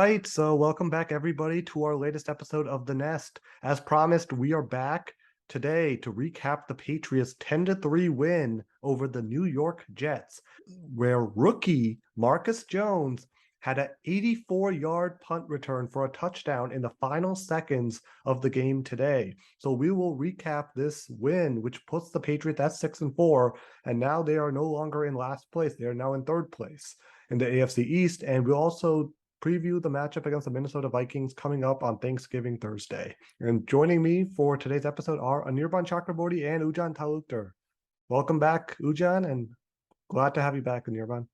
right, so welcome back everybody to our latest episode of The Nest. As promised, we are back today to recap the Patriots' 10-3 win over the New York Jets, where rookie Marcus Jones had an 84-yard punt return for a touchdown in the final seconds of the game today. So we will recap this win, which puts the Patriots at 6-4, and now they are no longer in last place. They are now in third place in the AFC East, and we'll also preview the matchup against the Minnesota Vikings coming up on Thanksgiving Thursday. And joining me for today's episode are Anirban Chakraborty and Ujan Talukder. Welcome back, Ujan, and glad to have you back, Anirban.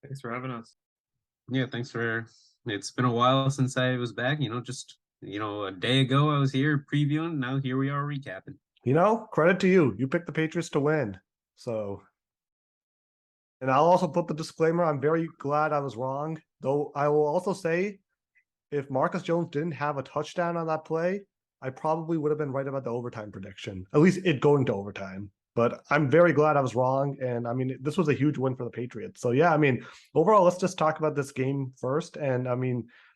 Thanks for having us. Yeah, it's been a while since I was back, just a day ago I was here previewing, now here we are recapping. Credit to you. You picked the Patriots to win. And I'll also put the disclaimer, I'm very glad I was wrong. Though I will also say, if Marcus Jones didn't have a touchdown on that play, I probably would have been right about the overtime prediction, at least it going to overtime. But I'm very glad I was wrong. And this was a huge win for the Patriots. So yeah, overall, let's just talk about this game first. And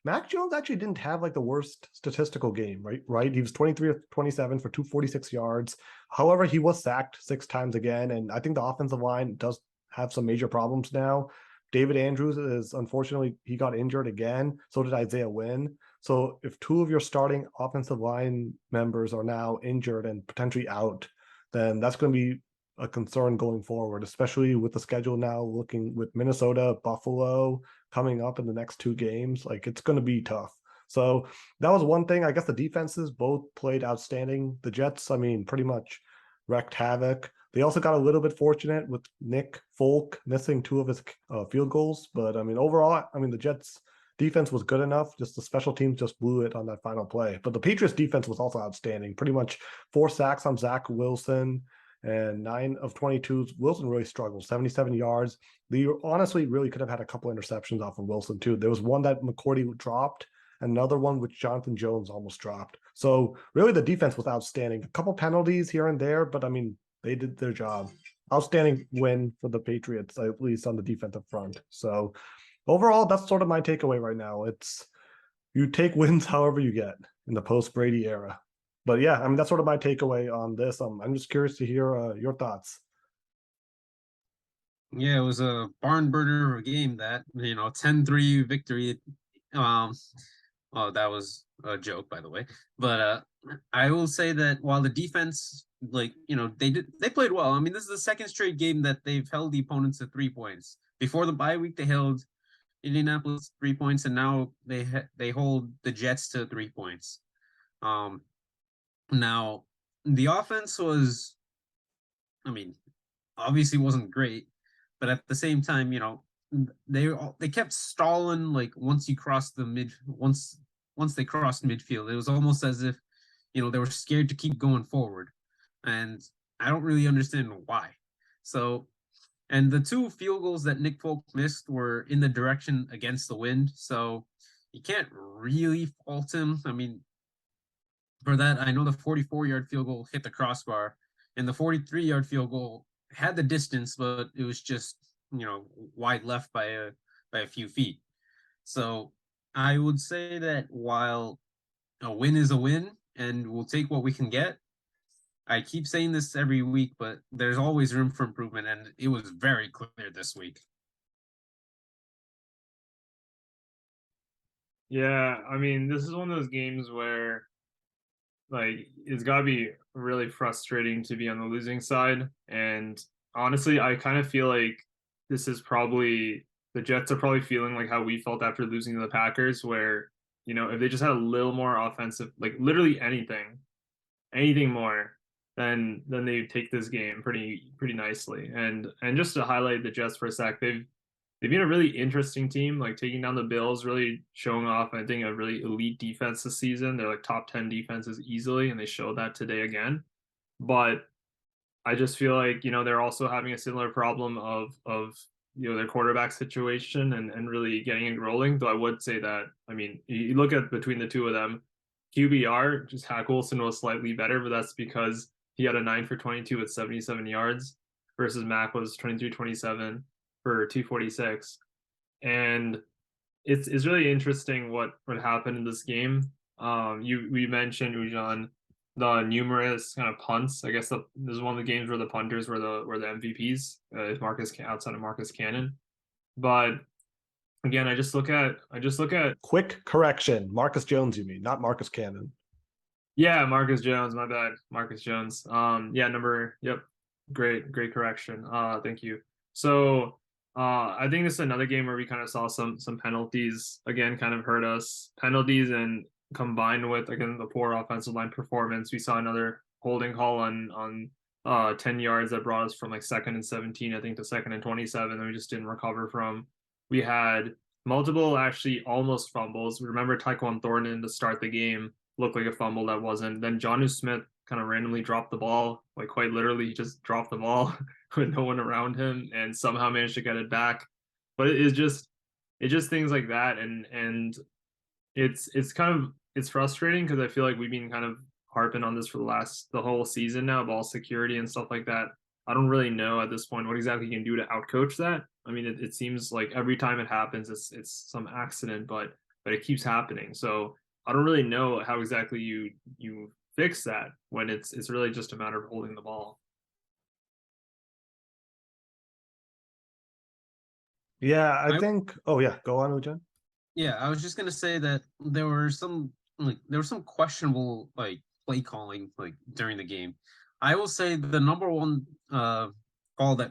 Mac Jones actually didn't have like the worst statistical game, right? He was 23 of 27 for 246 yards. However, he was sacked 6 times again. And I think the offensive line does have some major problems now. David Andrews is, unfortunately, he got injured again. So did Isaiah Wynn. So if 2 of your starting offensive line members are now injured and potentially out, then that's going to be a concern going forward, especially with the schedule now looking with Minnesota, Buffalo coming up in the next 2 games. Like, it's going to be tough. So that was one thing. I guess the defenses both played outstanding. The Jets, pretty much wreaked havoc. They also got a little bit fortunate with Nick Folk missing 2 of his field goals. But overall, the Jets defense was good enough. Just the special teams just blew it on that final play. But the Patriots defense was also outstanding. Pretty much 4 sacks on Zach Wilson and 9 of 22. Wilson really struggled, 77 yards. They honestly really could have had a couple interceptions off of Wilson too. There was one that McCourty dropped, another one which Jonathan Jones almost dropped. So really the defense was outstanding. A couple penalties here and there, but they did their job. Outstanding win for the Patriots, at least on the defensive front. So overall, that's sort of my takeaway right now. It's you take wins however you get in the post-Brady era. But yeah, that's sort of my takeaway on this. I'm just curious to hear your thoughts. Yeah, it was a barn burner of a game, that 10-3 victory. Well, that was a joke, by the way. But I will say that while the defense, they played well. This is the second straight game that they've held the opponents to 3 points. Before the bye week, they held Indianapolis 3 points, and now they hold the Jets to 3 points. Now the offense was, obviously wasn't great, but at the same time, they kept stalling. Like once they crossed midfield, it was almost as if they were scared to keep going forward, and I don't really understand why. So, and the 2 field goals that Nick Folk missed were in the direction against the wind, so you can't really fault him. For that, I know the 44-yard field goal hit the crossbar, and the 43-yard field goal had the distance, but it was just wide left by a few feet. So I would say that while a win is a win and we'll take what we can get, I keep saying this every week, but there's always room for improvement, and it was very clear this week. Yeah, this is one of those games where it's got to be really frustrating to be on the losing side. And honestly, I kind of feel like this is probably the Jets are probably feeling like how we felt after losing to the Packers, where if they just had a little more offensive, like literally anything more, then they take this game pretty nicely. And just to highlight the Jets for a sec, they've been a really interesting team, like taking down the Bills, really showing off, I think, a really elite defense this season. They're like top 10 defenses easily, and they showed that today again. But I just feel like, they're also having a similar problem of their quarterback situation and really getting it rolling. Though I would say that, you look at between the 2 of them, QBR, just Hack Wilson was slightly better, but that's because he had a 9 for 22 with 77 yards versus Mac was 23-27 for 246. And it's really interesting what happened in this game. We mentioned Ujan, the numerous kind of punts. I guess this is one of the games where the punters were the MVPs, if outside of Marcus Cannon. But again, I just look at Quick correction. Marcus Jones, you mean, not Marcus Cannon. yeah, Marcus Jones, my bad. Marcus Jones. Yeah, yep. Great correction. Thank you. So I think this is another game where we kind of saw some penalties again kind of hurt us. Penalties, and combined with again the poor offensive line performance, we saw another holding call on 10 yards that brought us from like 2nd and 17, I think, to 2nd and 27 that we just didn't recover from. We had multiple actually almost fumbles. Remember Tyquan Thornton to start the game looked like a fumble that wasn't. Then Jonnu Smith kind of randomly dropped the ball, like quite literally, he just dropped the ball with no one around him and somehow managed to get it back. But it's just things like that, and it's frustrating because I feel like we've been kind of harping on this for the whole season now, ball security and stuff like that. I don't really know at this point what exactly you can do to outcoach that. I mean, it seems like every time it happens, it's some accident, but it keeps happening. So I don't really know how exactly you fix that when it's really just a matter of holding the ball. Yeah, I think. Oh yeah, go on, Ujan. Yeah, I was just gonna say that there were some questionable like play calling like during the game. I will say the number one call that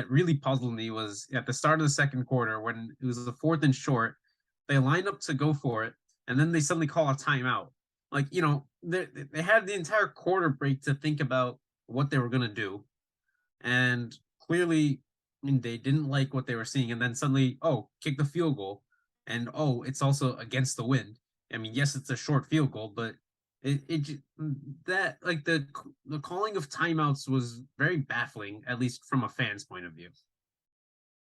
really puzzled me was at the start of the second quarter when it was the 4th and short. They lined up to go for it, and then they suddenly call a timeout. Like, they had the entire quarter break to think about what they were gonna do, and clearly they didn't like what they were seeing. And then suddenly, oh, kick the field goal, and oh, it's also against the wind. I mean, yes, it's a short field goal, but that like the calling of timeouts was very baffling, at least from a fan's point of view.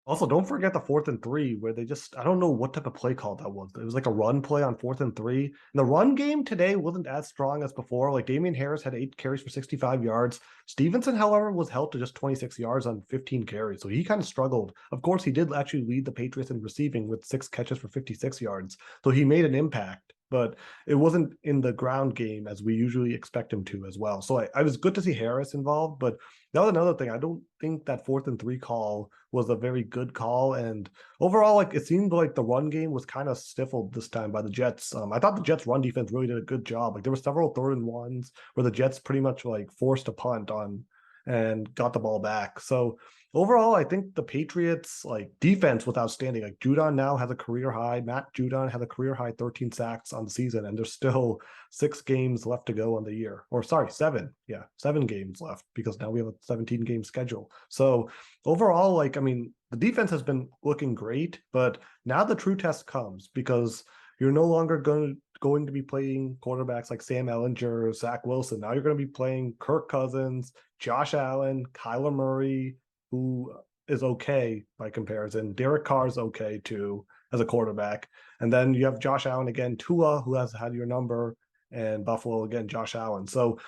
Also, don't forget the 4th and 3 where they I don't know what type of play call that was. It was like a run play on 4th and 3. And the run game today wasn't as strong as before. Like Damian Harris had 8 carries for 65 yards. Stevenson, however, was held to just 26 yards on 15 carries. So he kind of struggled. Of course, he did actually lead the Patriots in receiving with 6 catches for 56 yards. So he made an impact, but it wasn't in the ground game as we usually expect him to as well. So I was good to see Harris involved, but that was another thing. I don't think that 4th and 3 call was a very good call. And overall, like it seemed like the run game was kind of stifled this time by the Jets. I thought the Jets run defense really did a good job. Like there were several 3rd and 1s where the Jets pretty much like forced a punt on and got the ball back. So overall, I think the Patriots like defense was outstanding. Like Judon now has a career high. Matt Judon has a career high 13 sacks on the season, and there's still 6 games left to go on the year. Or sorry, 7. Yeah, 7 games left because now we have a 17 game schedule. So overall, like I mean, the defense has been looking great, but now the true test comes because you're no longer going to be playing quarterbacks like Sam Ehlinger or Zach Wilson. Now you're going to be playing Kirk Cousins, Josh Allen, Kyler Murray, who is okay by comparison. Derek Carr is okay too as a quarterback. And then you have Josh Allen again, Tua, who has had your number, and Buffalo again, Josh Allen. So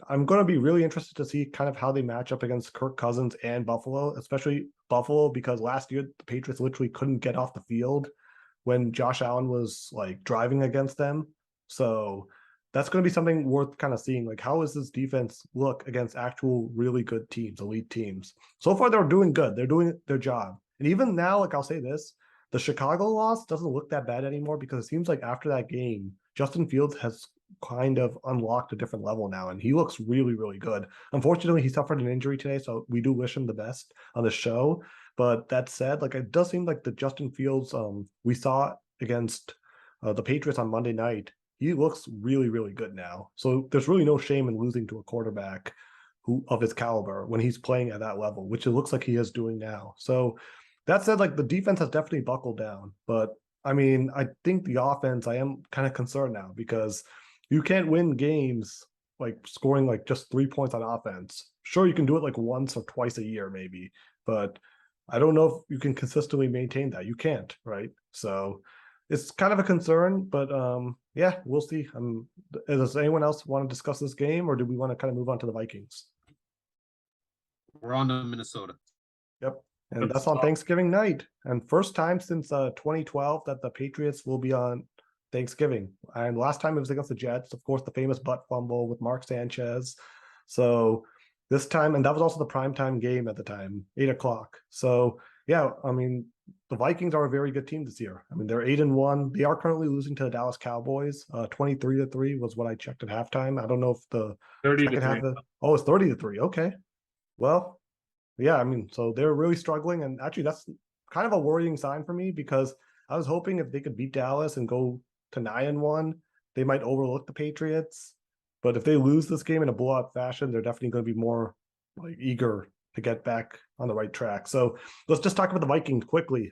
I'm going to be really interested to see kind of how they match up against Kirk Cousins and Buffalo, especially Buffalo, because last year the Patriots literally couldn't get off the field when Josh Allen was like driving against them. So that's going to be something worth kind of seeing. Like, how does this defense look against actual really good teams, elite teams? So far, they're doing good. They're doing their job. And even now, like I'll say this, the Chicago loss doesn't look that bad anymore because it seems like after that game, Justin Fields has kind of unlocked a different level now, and he looks really, really good. Unfortunately, he suffered an injury today, so we do wish him the best on the show. But that said, like it does seem like the Justin Fields we saw against the Patriots on Monday night, he looks really, really good now. So there's really no shame in losing to a quarterback who of his caliber when he's playing at that level, which it looks like he is doing now. So that said, like the defense has definitely buckled down. But I mean, I think the offense, I am kind of concerned now because you can't win games like scoring like just 3 points on offense. Sure, you can do it like once or twice a year, maybe, but I don't know if you can consistently maintain that. You can't, right? So it's kind of a concern, but yeah, we'll see. Does anyone else want to discuss this game, or do we want to kind of move on to the Vikings? We're on to Minnesota. Yep. And that's on Thanksgiving night. And first time since 2012 that the Patriots will be on Thanksgiving. And last time it was against the Jets, of course, the famous butt fumble with Mark Sanchez. So this time, and that was also the primetime game at the time, 8 o'clock. So yeah, I mean, the Vikings are a very good team this year. I mean, they're 8-1. They are currently losing to the Dallas Cowboys. 23-3 was what I checked at halftime. I don't know if the 30 to second 3. half. Oh, it's 30-3. Okay. Well, yeah, I mean, so they're really struggling, and actually that's kind of a worrying sign for me because I was hoping if they could beat Dallas and go to 9-1, they might overlook the Patriots. But if they lose this game in a blowout fashion, they're definitely going to be more like eager to get back on the right track. So let's just talk about the Vikings quickly.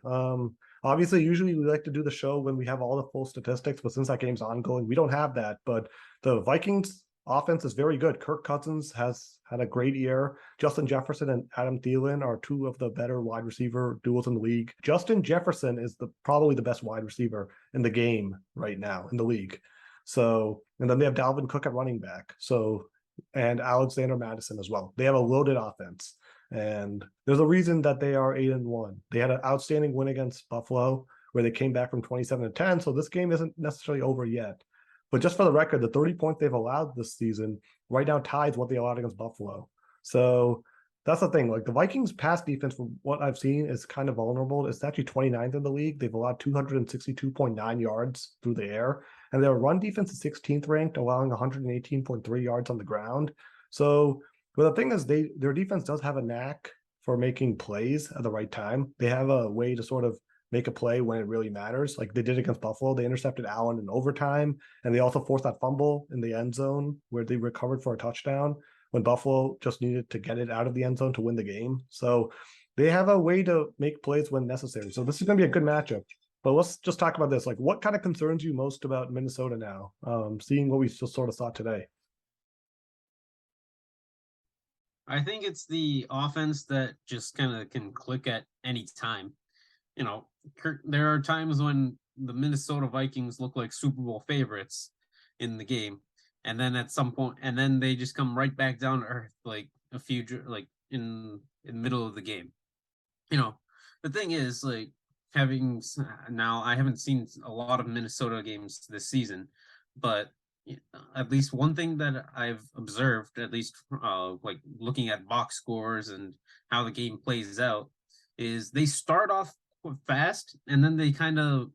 Obviously, usually we like to do the show when we have all the full statistics, but since that game's ongoing, we don't have that. But the Vikings offense is very good. Kirk Cousins has had a great year. Justin Jefferson and Adam Thielen are two of the better wide receiver duos in the league. Justin Jefferson is probably the best wide receiver in the game right now in the league. So, and then they have Dalvin Cook at running back. So, and Alexander Madison as well. They have a loaded offense. And there's a reason that they are 8-1. They had an outstanding win against Buffalo where they came back from 27-10. So this game isn't necessarily over yet. But just for the record, the 30 points they've allowed this season right now ties what they allowed against Buffalo. So that's the thing. Like the Vikings pass defense, from what I've seen, is kind of vulnerable. It's actually 29th in the league. They've allowed 262.9 yards through the air. And their run defense is 16th ranked, allowing 118.3 yards on the ground. So, but the thing is, their defense does have a knack for making plays at the right time. They have a way to sort of make a play when it really matters. Like they did against Buffalo. They intercepted Allen in overtime, and they also forced that fumble in the end zone where they recovered for a touchdown when Buffalo just needed to get it out of the end zone to win the game. So they have a way to make plays when necessary. So this is going to be a good matchup. But let's just talk about this. Like, what kind of concerns you most about Minnesota now? Seeing what we just sort of saw today. I think it's the offense that just kind of can click at any time. You know, there are times when the Minnesota Vikings look like Super Bowl favorites in the game, and then at some point, and then they just come right back down to earth, like a few, like in the middle of the game. You know, the thing is, like having now, I haven't seen a lot of Minnesota games this season, but at least one thing that I've observed, at least like looking at box scores and how the game plays out, is they start off fast and then they kind of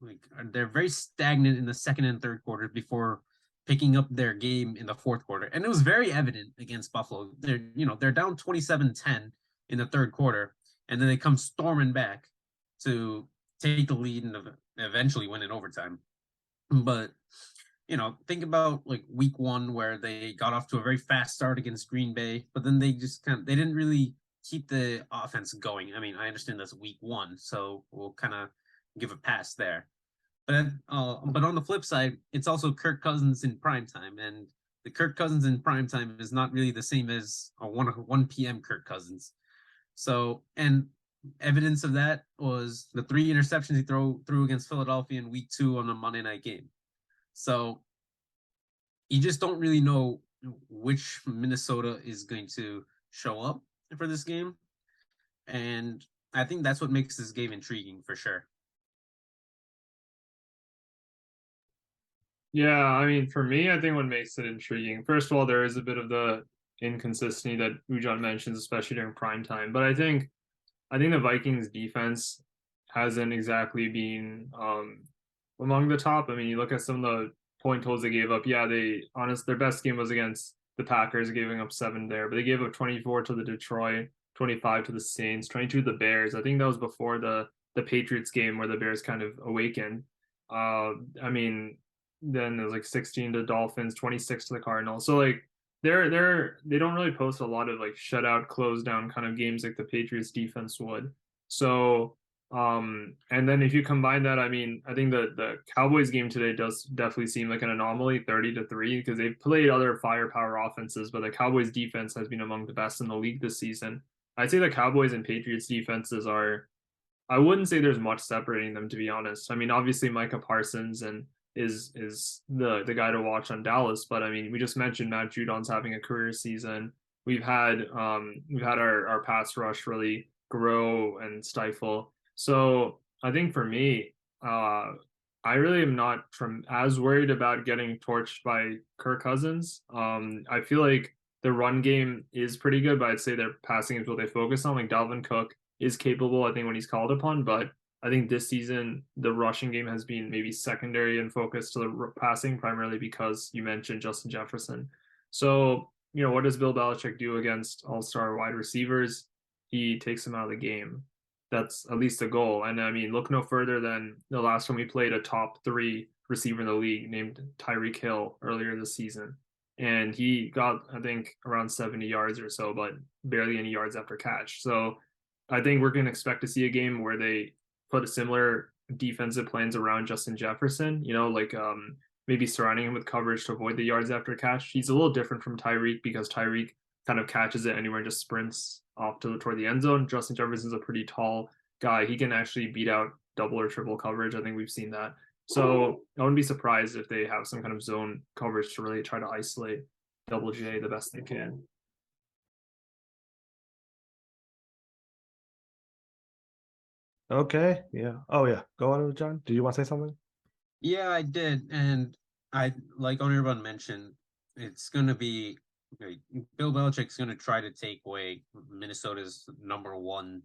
like they're very stagnant in the second and third quarters before picking up their game in the fourth quarter. And it was very evident against Buffalo. They're down 27-10 in the third quarter, and then they come storming back to take the lead and eventually win in overtime. But think about like week one where they got off to a very fast start against Green Bay, but then they just they didn't really keep the offense going. I mean, I understand that's week one, so we'll kind of give a pass there. But on the flip side, it's also Kirk Cousins in prime time, and the Kirk Cousins in prime time is not really the same as a 1 p.m. Kirk Cousins. So, and evidence of that was the 3 interceptions he threw against Philadelphia in week 2 on a Monday night game. So you just don't really know which Minnesota is going to show up for this game. And I think that's what makes this game intriguing for sure. Yeah, I mean, for me, I think what makes it intriguing, first of all, there is a bit of the inconsistency that Ujan mentions, especially during prime time. But I think the Vikings defense hasn't exactly been among the top. I mean, you look at some of the point totals they gave up. Yeah, their best game was against the Packers, giving up 7 there, but they gave up 24 to the Detroit, 25 to the Saints, 22 to the Bears. I think that was before the Patriots game where the Bears kind of awakened. I mean, then it was like 16 to the Dolphins, 26 to the Cardinals. So like they don't really post a lot of like shutout, close down kind of games like the Patriots defense would. So and then if you combine that, I mean, I think the Cowboys game today does definitely seem like an anomaly, 30-3, because they've played other firepower offenses, but the Cowboys defense has been among the best in the league this season. I'd say the Cowboys and Patriots defenses I wouldn't say there's much separating them, to be honest. I mean, obviously Micah Parsons is the guy to watch on Dallas, but I mean, we just mentioned Matt Judon's having a career season. We've had our pass rush really grow and stifle. So I think for me, I really am not as worried about getting torched by Kirk Cousins. I feel like the run game is pretty good, but I'd say their passing is what they focus on. Like Dalvin Cook is capable, I think, when he's called upon, but I think this season the rushing game has been maybe secondary in focus to the passing, primarily because you mentioned Justin Jefferson. So, what does Bill Belichick do against all-star wide receivers? He takes them out of the game. That's at least a goal. And I mean, look no further than the last time we played a top 3 receiver in the league named Tyreek Hill earlier this season. And he got, I think, around 70 yards or so, but barely any yards after catch. So I think we're going to expect to see a game where they put a similar defensive plans around Justin Jefferson, like maybe surrounding him with coverage to avoid the yards after catch. He's a little different from Tyreek because Tyreek kind of catches it anywhere and just sprints off toward the end zone. Justin Jefferson's a pretty tall guy. He can actually beat out double or triple coverage. I think we've seen that. So I wouldn't be surprised if they have some kind of zone coverage to really try to isolate Double J the best they can. Okay. Yeah. Oh yeah. Go on, John. Do you want to say something? Yeah, I did, and I like everyone mentioned, it's going to be Bill Belichick's going to try to take away Minnesota's number 1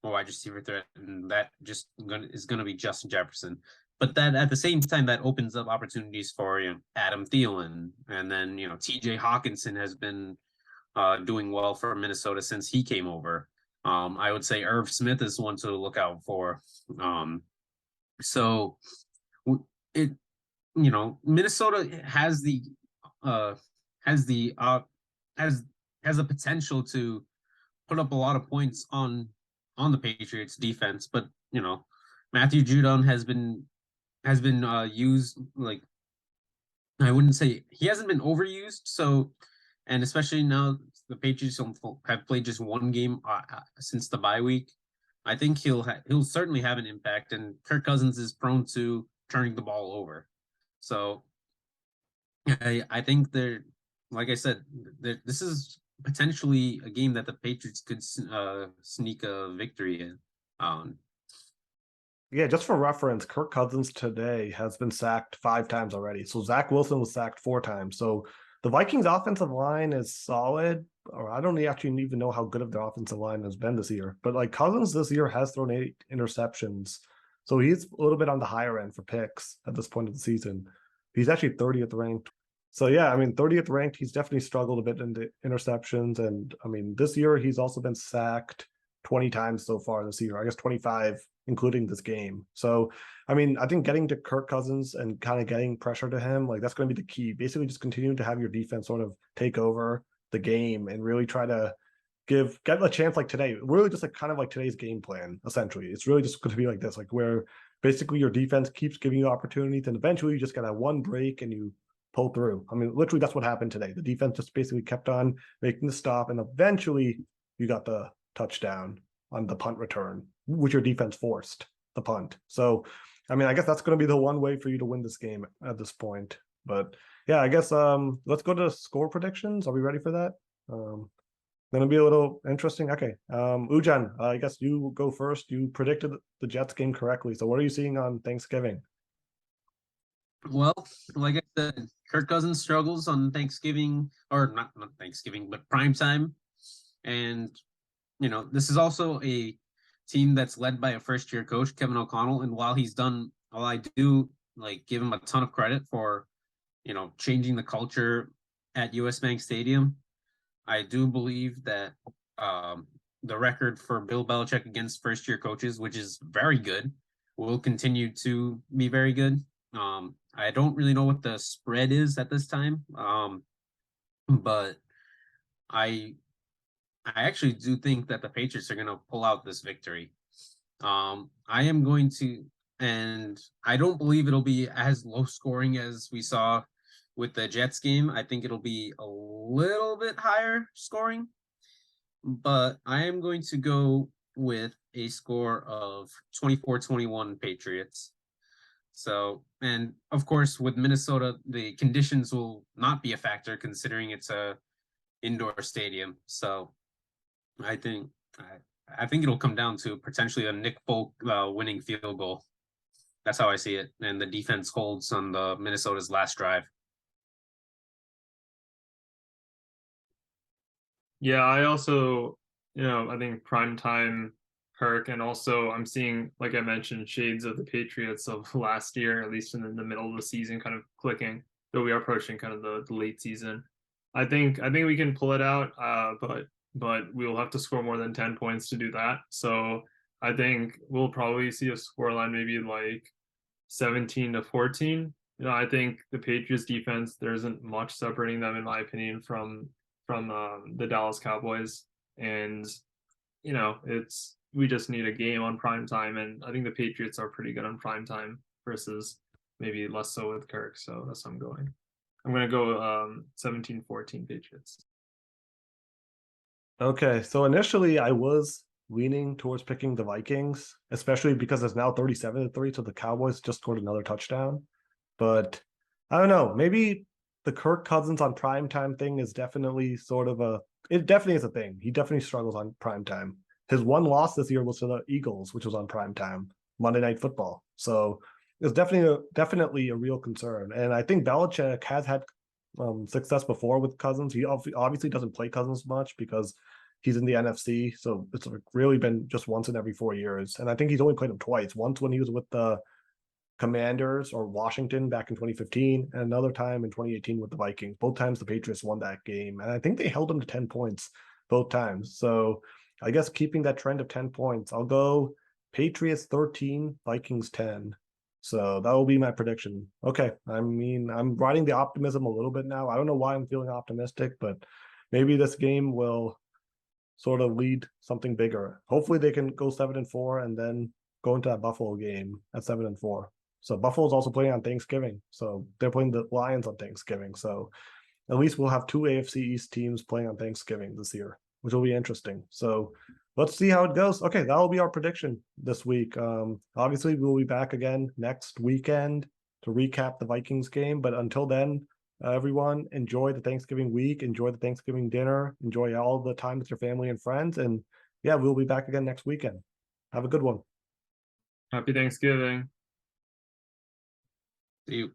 wide receiver threat, and that is going to be Justin Jefferson. But that at the same time, that opens up opportunities for Adam Thielen, and then T.J. Hawkinson has been doing well for Minnesota since he came over. I would say Irv Smith is one to look out for. So it Minnesota has the potential to put up a lot of points on the Patriots defense, but Matthew Judon has been used, like, I wouldn't say he hasn't been overused. So, and especially now the Patriots have played just one game since the bye week. I think he'll certainly have an impact, and Kirk Cousins is prone to turning the ball over. So I think like I said, this is potentially a game that the Patriots could sneak a victory in. Yeah, just for reference, Kirk Cousins today has been sacked 5 times already. So Zach Wilson was sacked 4 times. So the Vikings offensive line is solid, or I don't actually even know how good of their offensive line has been this year. But like Cousins this year has thrown 8 interceptions. So he's a little bit on the higher end for picks at this point of the season. He's actually 30th ranked. So yeah, I mean, 30th ranked, he's definitely struggled a bit in the interceptions. And I mean, this year he's also been sacked 20 times so far this year. I guess 25, including this game. So, I mean, I think getting to Kirk Cousins and kind of getting pressure to him, like that's going to be the key. Basically, just continuing to have your defense sort of take over the game and really try to get a chance like today. Really just like kind of like today's game plan, essentially. It's really just going to be like this, like where basically your defense keeps giving you opportunities and eventually you just got a one break and you pull through. I mean, literally that's what happened today. The defense just basically kept on making the stop and eventually you got the touchdown on the punt return, which your defense forced the punt. So, I mean, I guess that's going to be the one way for you to win this game at this point. But yeah, I guess let's go to score predictions. Are we ready for that? Going to be a little interesting. Okay, Ujan, I guess you go first. You predicted the Jets game correctly. So, what are you seeing on Thanksgiving? Well, like I said, Kirk Cousins struggles on Thanksgiving, or not Thanksgiving, but prime time, and this is also a team that's led by a first-year coach, Kevin O'Connell. And while I do like give him a ton of credit for, changing the culture at US Bank Stadium, I do believe that the record for Bill Belichick against first-year coaches, which is very good, will continue to be very good. I don't really know what the spread is at this time, but I actually do think that the Patriots are going to pull out this victory. I am going to, and I don't believe it'll be as low scoring as we saw with the Jets game. I think it'll be a little bit higher scoring, but I am going to go with a score of 24-21 Patriots. So, and of course, with Minnesota, the conditions will not be a factor considering it's a indoor stadium. So I think I think it'll come down to potentially a Nick Folk winning field goal. That's how I see it. And the defense holds on the Minnesota's last drive. Yeah, I also, I think prime time Kirk, and also I'm seeing, like I mentioned, shades of the Patriots of last year, at least in the middle of the season, kind of clicking. Though we are approaching kind of the late season. I think we can pull it out, but we'll have to score more than 10 points to do that. So I think we'll probably see a scoreline maybe like 17-14. I think the Patriots defense, there isn't much separating them, in my opinion, from the Dallas Cowboys. And it's we just need a game on prime time, and I think the Patriots are pretty good on prime time versus maybe less so with Kirk. So that's how I'm going. I'm gonna go 17-14 Patriots. Okay, so initially I was leaning towards picking the Vikings, especially because it's now 37-3, so the Cowboys just scored another touchdown. But I don't know, maybe the Kirk Cousins on primetime thing is definitely it definitely is a thing. He definitely struggles on primetime. His one loss this year was to the Eagles, which was on primetime, Monday Night Football. So it's definitely a real concern. And I think Belichick has had success before with Cousins. He obviously doesn't play Cousins much because he's in the NFC. So it's really been just once in every 4 years. And I think he's only played him twice. Once when he was with the Commanders or Washington back in 2015, and another time in 2018 with the Vikings. Both times the Patriots won that game. And I think they held him to 10 points both times. So I guess keeping that trend of 10 points, I'll go Patriots 13, Vikings 10. So that will be my prediction. Okay. I mean, I'm riding the optimism a little bit now. I don't know why I'm feeling optimistic, but maybe this game will sort of lead something bigger. Hopefully they can go 7-4 and then go into that Buffalo game at 7-4. So Buffalo's also playing on Thanksgiving. So they're playing the Lions on Thanksgiving. So at least we'll have two AFC East teams playing on Thanksgiving this year, which will be interesting. So let's see how it goes. Okay, that will be our prediction this week. Obviously, we'll be back again next weekend to recap the Vikings game. But until then, everyone, enjoy the Thanksgiving week, enjoy the Thanksgiving dinner, enjoy all the time with your family and friends. And yeah, we'll be back again next weekend. Have a good one. Happy Thanksgiving. See you.